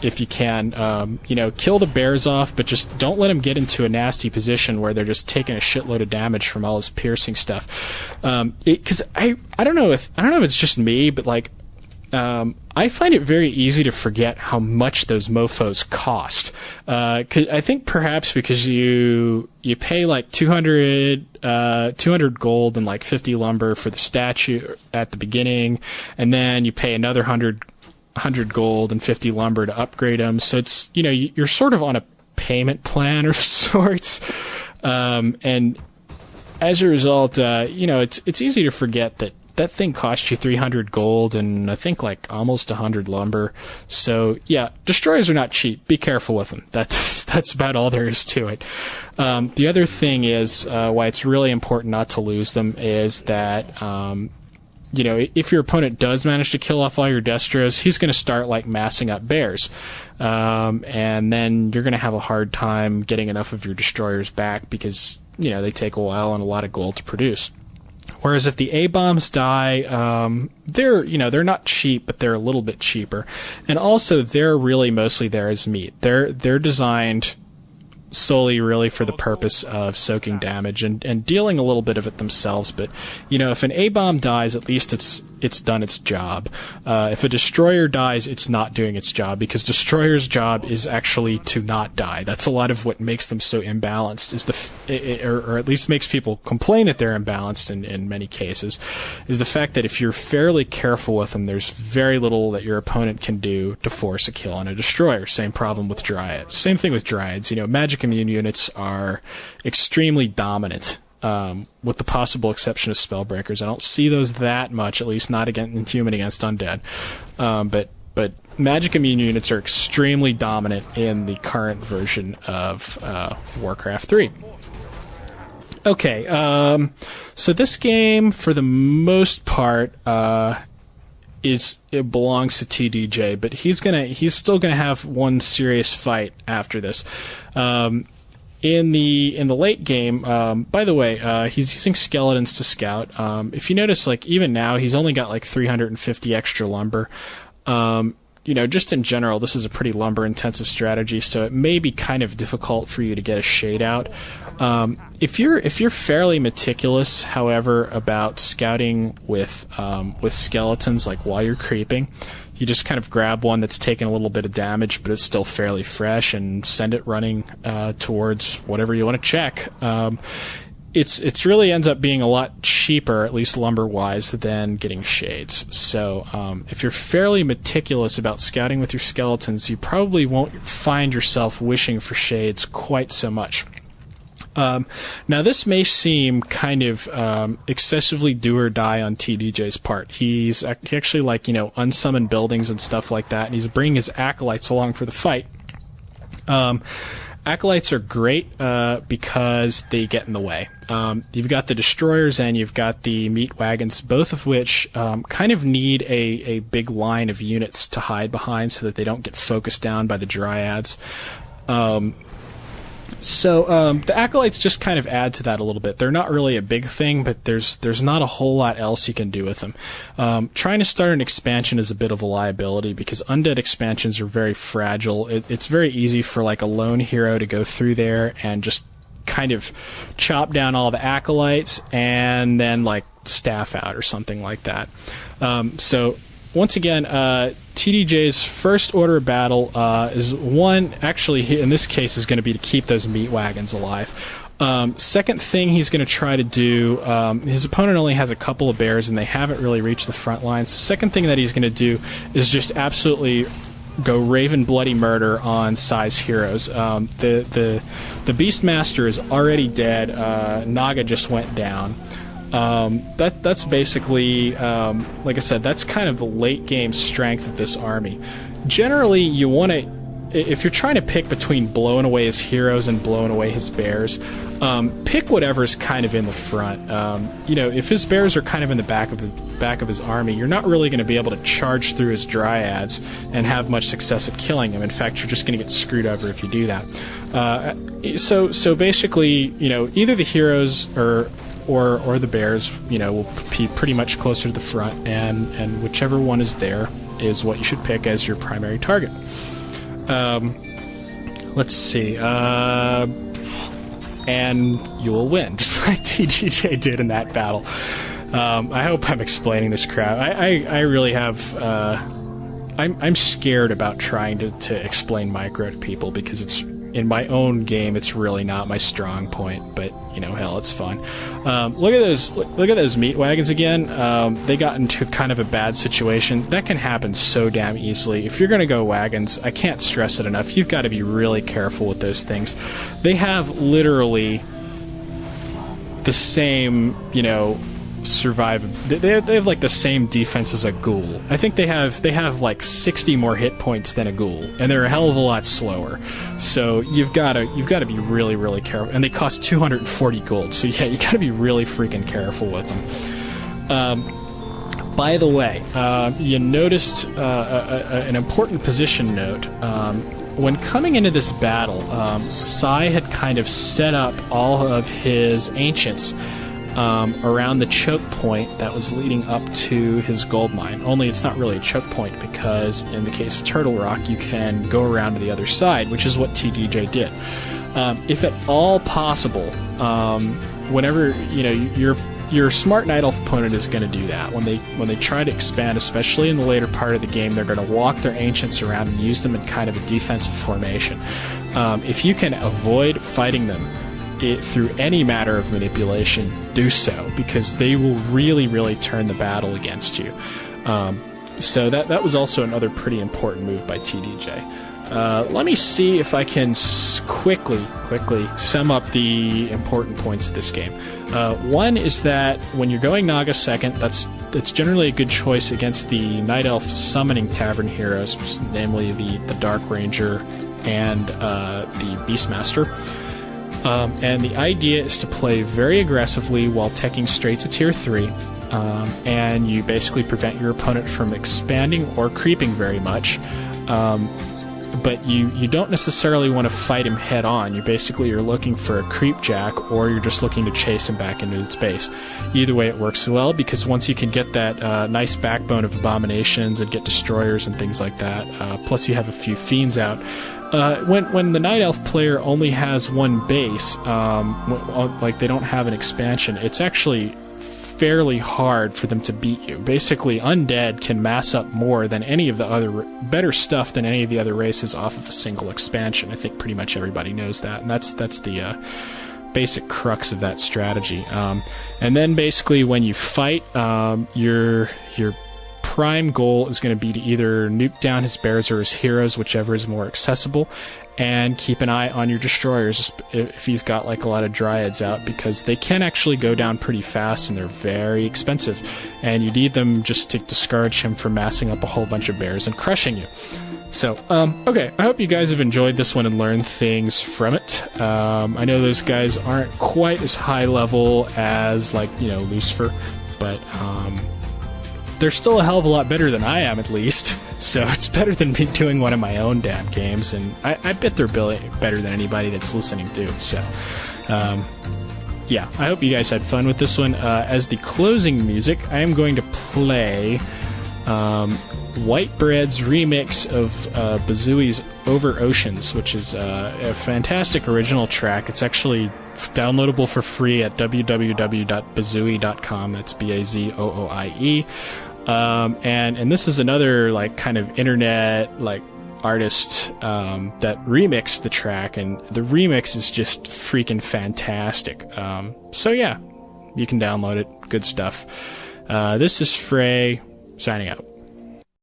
if you can. You know, kill the bears off, but just don't let them get into a nasty position where they're just taking a shitload of damage from all this piercing stuff. Because I don't know if it's just me, but like, I find it very easy to forget how much those mofos cost. I think perhaps because you pay like 200 gold and like 50 lumber for the statue at the beginning, and then you pay another 100 gold and 50 lumber to upgrade them. So it's, you know, you're sort of on a payment plan of sorts. And as a result, you know, it's easy to forget that thing cost you 300 gold and I think like almost 100 lumber. So yeah, destroyers are not cheap. Be careful with them. That's about all there is to it. The other thing is why it's really important not to lose them is that you know, if your opponent does manage to kill off all your destros, he's going to start like massing up bears, and then you're going to have a hard time getting enough of your destroyers back because, you know, they take a while and a lot of gold to produce. Whereas if the A-bombs die, they're not cheap, but they're a little bit cheaper. And also, they're really mostly there as meat. They're designed solely really for the purpose of soaking damage and dealing a little bit of it themselves. But, you know, if an A-bomb dies, at least it's done its job. If a destroyer dies, it's not doing its job, because destroyer's job is actually to not die. That's a lot of what makes them so imbalanced, is or at least makes people complain that they're imbalanced in many cases, is the fact that if you're fairly careful with them, there's very little that your opponent can do to force a kill on a destroyer. Same problem with dryads. Same thing with dryads. You know, magic immune units are extremely dominant. With the possible exception of spellbreakers. I don't see those that much, at least not in human against undead. But magic immune units are extremely dominant in the current version of Warcraft 3. Okay, so this game, for the most part, it belongs to TDJ, but he's still gonna have one serious fight after this. In the late game, by the way, he's using skeletons to scout. If you notice, like, even now, he's only got like 350 extra lumber. You know, just in general, this is a pretty lumber-intensive strategy, so it may be kind of difficult for you to get a shade out. If you're fairly meticulous, however, about scouting with skeletons, like while you're creeping, you just kind of grab one that's taken a little bit of damage, but it's still fairly fresh, and send it running towards whatever you want to check. It's really ends up being a lot cheaper, at least lumber-wise, than getting shades. So if you're fairly meticulous about scouting with your skeletons, you probably won't find yourself wishing for shades quite so much. Now, this may seem kind of excessively do or die on TDJ's part. He actually, like, you know, unsummoned buildings and stuff like that, and he's bringing his acolytes along for the fight. Acolytes are great because they get in the way. You've got the destroyers and you've got the meat wagons, both of which kind of need a big line of units to hide behind so that they don't get focused down by the dryads. So the acolytes just kind of add to that a little bit. They're not really a big thing, but there's not a whole lot else you can do with them. Trying to start an expansion is a bit of a liability because undead expansions are very fragile. It's very easy for like a lone hero to go through there and just kind of chop down all the acolytes and then like staff out or something like that. So once again, TDJ's first order of battle is one, actually in this case, is going to be to keep those meat wagons alive. Second thing he's going to try to do, his opponent only has a couple of bears and they haven't really reached the front lines. The second thing that he's going to do is just absolutely go raven bloody murder on Sai's heroes. The Beastmaster is already dead. Naga just went down. That's basically, like I said, that's kind of the late game strength of this army. Generally, you want to, if you're trying to pick between blowing away his heroes and blowing away his bears, pick whatever's kind of in the front. You know, if his bears are kind of in the back of his army, you're not really going to be able to charge through his dryads and have much success at killing him. In fact, you're just going to get screwed over if you do that. So basically, you know, either the heroes or the bears, you know, will be pretty much closer to the front, and whichever one is there is what you should pick as your primary target. Let's see. And you will win, just like TDJ did in that battle. I hope I'm explaining this crap. I really have... I'm scared about trying to explain micro to people, because it's... in my own game, it's really not my strong point, but, you know, hell, it's fun. Look at those meat wagons again. They got into kind of a bad situation. That can happen so damn easily. If you're going to go wagons, I can't stress it enough, you've got to be really careful with those things. They have literally the same, you know, they have like the same defense as a ghoul. I think they have like 60 more hit points than a ghoul, and they're a hell of a lot slower. So you've got to be really, really careful. And they cost 240 gold. So yeah, you got to be really freaking careful with them. By the way, you noticed an important position note. When coming into this battle, Sai had kind of set up all of his ancients around the choke point that was leading up to his gold mine. Only it's not really a choke point, because in the case of Turtle Rock, you can go around to the other side, which is what TDJ did. If at all possible, whenever, you know, your smart Night Elf opponent is going to do that. When they try to expand, especially in the later part of the game, they're going to walk their ancients around and use them in kind of a defensive formation. If you can avoid fighting them through any matter of manipulation, do so, because they will really, really turn the battle against you. So that was also another pretty important move by TDJ. Let me see if I can quickly sum up the important points of this game. One is that when you're going Naga second, that's generally a good choice against the Night Elf summoning tavern heroes, namely the Dark Ranger and the Beastmaster. And the idea is to play very aggressively while teching straight to tier 3, and you basically prevent your opponent from expanding or creeping very much. But you don't necessarily want to fight him head on. You're looking for a creep jack, or you're just looking to chase him back into its base. Either way, it works well, because once you can get that nice backbone of abominations and get destroyers and things like that, plus you have a few fiends out. When the Night Elf player only has one base, like they don't have an expansion, it's actually fairly hard for them to beat you. Basically, Undead can mass up more than any of the other, better stuff than any of the other races off of a single expansion. I think pretty much everybody knows that, and that's the basic crux of that strategy. And then basically when you fight, your prime goal is going to be to either nuke down his bears or his heroes, whichever is more accessible, and keep an eye on your destroyers if he's got like a lot of dryads out, because they can actually go down pretty fast and they're very expensive, and you need them just to discourage him from massing up a whole bunch of bears and crushing you. So, okay, I hope you guys have enjoyed this one and learned things from it. I know those guys aren't quite as high level as, like, you know, Lucifer, but they're still a hell of a lot better than I am, at least. So it's better than me doing one of my own damn games, and I bet they're better than anybody that's listening to. So, yeah, I hope you guys had fun with this one. As the closing music, I am going to play Whitebread's remix of Bazooey's Over Oceans, which is a fantastic original track. It's actually downloadable for free at www.bazooey.com. That's Bazooie. And this is another, like, kind of internet, like, artist that remixed the track, and the remix is just freaking fantastic. So yeah, you can download it. Good stuff. This is Fray, signing out.